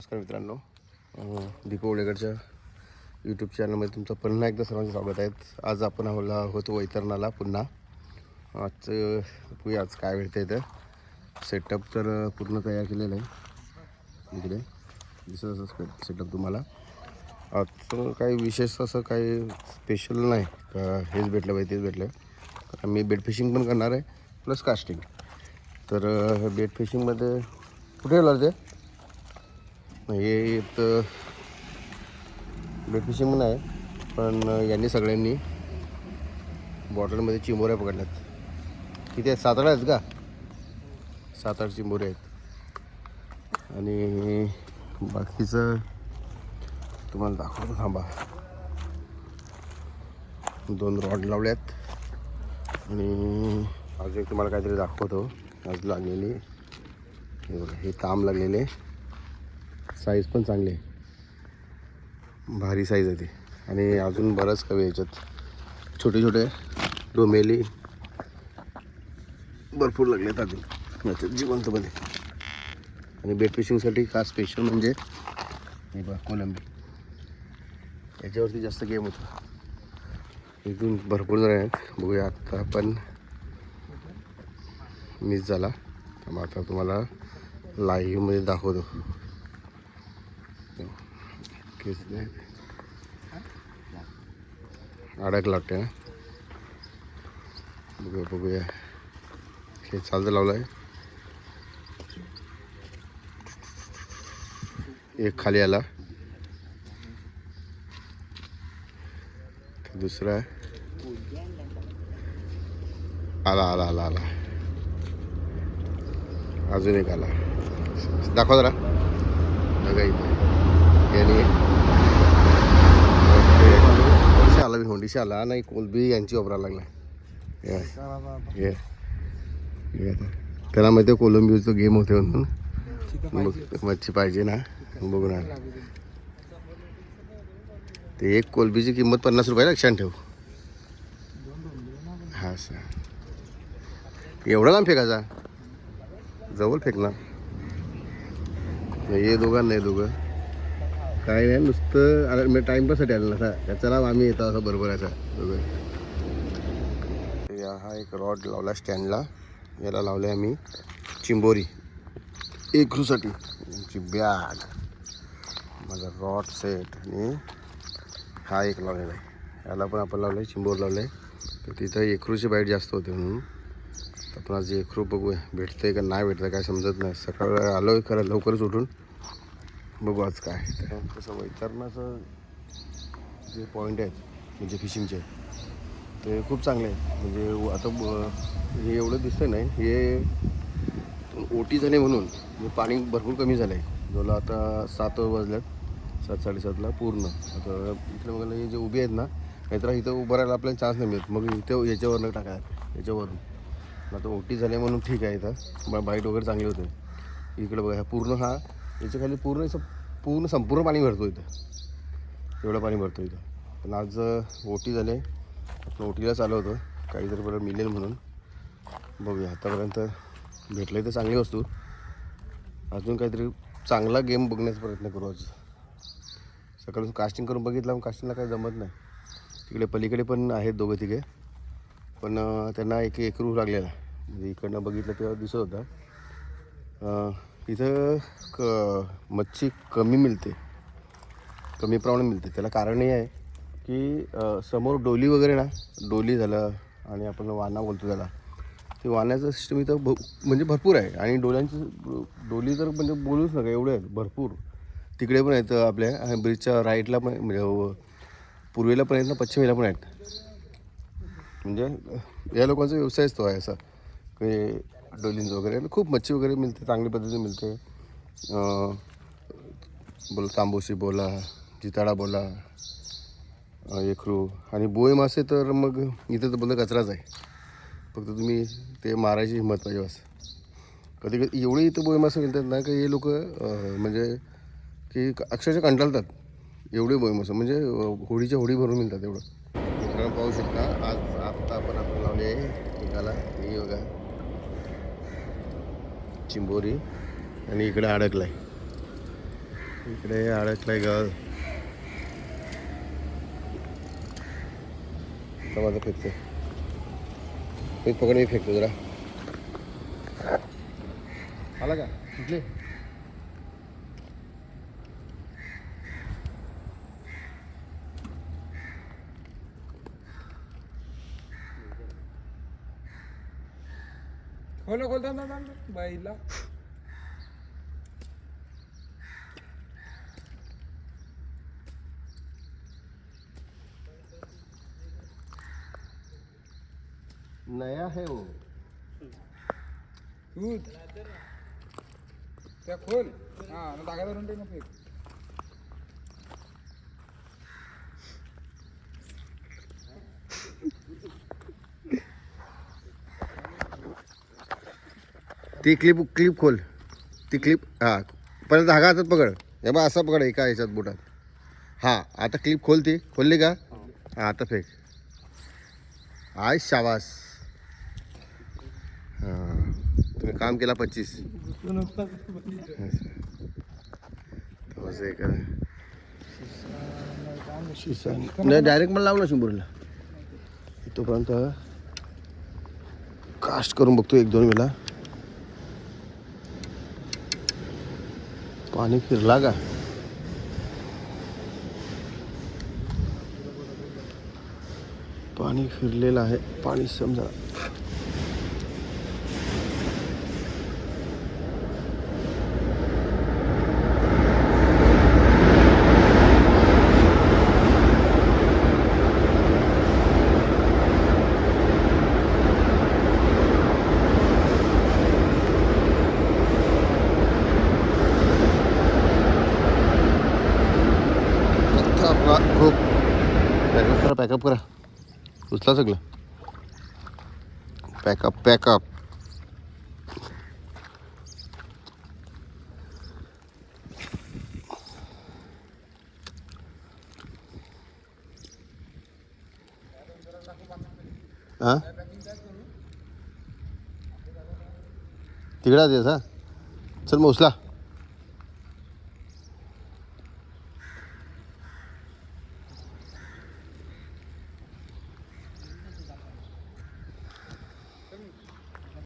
नमस्कार मित्रांनो, दीपक ओळेकरच्या यूट्यूब चॅनलमध्ये तुमचं पुन्हा एकदा सर्वांचं स्वागत आहे. आज आपण आहोत वैतरणाला पुन्हा. आज काय भेटतं इथं. सेटअप तर पूर्ण तयार केलेलं आहे. इकडे दिसत असं सेटअप तुम्हाला. आजचं काही विशेष असं काही स्पेशल नाही का हेच भेटलं पाहिजे तेच भेटलं. कारण मी बेट फिशिंग पण करणार आहे प्लस कास्टिंग. तर बेट फिशिंगमध्ये कुठे गेलं ते हे तर बेट फिशिंग पण आहे, पण यांनी सगळ्यांनी बॉटलमध्ये चिंबोऱ्या पकडल्यात. किती आहेत? 7-8 आहेत का? 7-8 चिंबोरे आहेत. आणि बाकीचं तुम्हाला दाखवतो थांबा. 2 रॉड लावल्यात आणि अजून एक तुम्हाला काहीतरी दाखवतो. आज लागलेली हे बघा, हे काम लागलेले. साईज पण चांगली आहे, भारी साईज आहे ती. आणि अजून बरंच कमी याच्यात छोटे छोटे डोमेली भरपूर लागलेत अजून याच्यात जिवंतमध्ये. आणि बेट फिशिंगसाठी खास स्पेशल म्हणजे हे बघा कोलंबी. याच्यावरती जास्त गेम होता. इथून भरपूर जण आहेत. बघूया आता आपण मिस झाला. मग आता तुम्हाला लाईव्हमध्ये दाखवतो. अडकला वाटते ना. बघूया हे चालतं लावलं आहे. एक खाली आला, दुसरा आला आला आला आला अजून एक आला. दाखवा जरा. बघा इथे आला भिवंडीशी आला नाही. कोलबी यांची वापरायला लागला. त्याला माहिती आहे कोलंबीचं गेम होते म्हणून. मच्छी पाहिजे ना, बघून आला. ते एक कोलबीची किंमत 50 रुपये. लक्षात ठेव. हा सर, एवढा लांब फेकायचा? जवळ फेकणार. हे दोघं नाही, दोघं काय नाही, नुसतं मी टाईमपाससाठी आलं ना. त्याचा नाव आम्ही येतो असं बरोबर आहे दोघं. हा एक रॉड लावला स्टँडला. याला लावले आम्ही चिंबोरी एकरूसाठी. यांची बॅग, माझा रॉड सेट आणि हा एक लावलेला आहे. याला पण आपण लावलं आहे चिंबोर लावलं आहे. तर तिथं एकरूची बाईट जास्त होते म्हणून आपण आज एकरू बघूया भेटतं आहे का नाही भेटतं काय समजत नाही. सकाळ आलो आहे खरं लवकरच उठून. बघू आज काय. तसं वैतरणाचं जे पॉईंट आहेत म्हणजे फिशिंगचे ते खूप चांगले आहेत. म्हणजे आता हे एवढं दिसतं नाही. हे ओटी झाले म्हणून पाणी भरपूर कमी झालं आहे. जवळ आता 7 वाजल्यात, 7-7:30ला पूर्ण. आता इकडे बघायला हे जे उभे आहेत ना, नाहीतर इथं उभं राहायला आपल्याला चान्स नाही मिळत. मग इथं याच्यावरनं टाकायला याच्यावरून. आता ओटी झाले म्हणून ठीक आहे. इथं बाईट वगैरे चांगली होते. इकडे बघा पूर्ण हा याच्या खाली पूर्ण संपूर्ण पाणी भरतो इथं. एवढं पाणी भरतो इथं. पण आज ओटी झाले. आपण ओटीला चालू होतो काहीतरी बरं मिळेल म्हणून. बघूया. आतापर्यंत भेटलं तर चांगली वस्तू. अजून काहीतरी चांगला गेम बघण्याचा प्रयत्न करू आज. सकाळपासून कास्टिंग करून बघितलं, पण कास्टिंगला काही जमत नाही. तिकडे पलीकडे पण आहेत दोघं तिघे, पण त्यांना एक एकरू लागलेला. म्हणजे इकडनं बघितलं तेव्हा दिसत होता. इथं मच्छी कमी मिळते, कमी प्रमाणात मिळते. त्याला कारण हे आहे की समोर डोली वगैरे ना, डोली झालं आणि आपण वाना बोलतो त्याला, ते वाण्याचं सिस्टम इथं म्हणजे भरपूर आहे. आणि डोली तर म्हणजे बोलूच नका एवढे आहेत भरपूर. तिकडे पण आहेत आपल्या ब्रिजच्या राईटला पण, म्हणजे पूर्वेला पण आहेत ना, पश्चिमेला पण आहेत. म्हणजे या लोकांचा व्यवसायच तो आहे असा की डोलींचं वगैरे. खूप मच्छी वगैरे मिळते, चांगल्या पद्धतीने मिळते. बोला तांबूशी बोला, जिताडा बोला, एकरू आणि बोई मासे तर मग इथं तर बोललं कचराच आहे. फक्त तुम्ही ते मारायची हिंमत पाहिजे बस. कधी कधी एवढे इथं बोई मासे मिळतात ना की हे लोक म्हणजे की अक्षरशः कंटाळतात. एवढे बोई मासे म्हणजे होडीच्या होडी भरून मिळतात एवढं. मित्रांनो पाहू शकता आता आपण लावले एकाला. ही बघा चिंबोरी आणि इकडे अडकला आहे. इकडे अडकलंय ग. माझं फेकते मी पकड मी फेकतो जरा. आला का कुठले खोलता ना बाईला. नया है वो. तू त्या खोल हा धागा धरून ठेव ना फेक. ती क्लिप खोल. ती क्लिप हां परत धागा हातात पकड. हे बा असा पकड एका ह्याच्यात बोटात. हां आता क्लिप खोल. ती खोलली का हां आता फेक. आय शाबास. हां तुम्ही काम केला 25. नाही डायरेक्ट मला लाव ना शिंबोरीला. तोपर्यंत कास्ट करून बघतो 1-2 वेळा. पाणी फिरला का पाणी फिरलेलं आहे. पाणी समजा आपला खूप पॅकअप करा. उचला सगळं. पॅकअप हां तिकडे येस हा. चल मग उचला.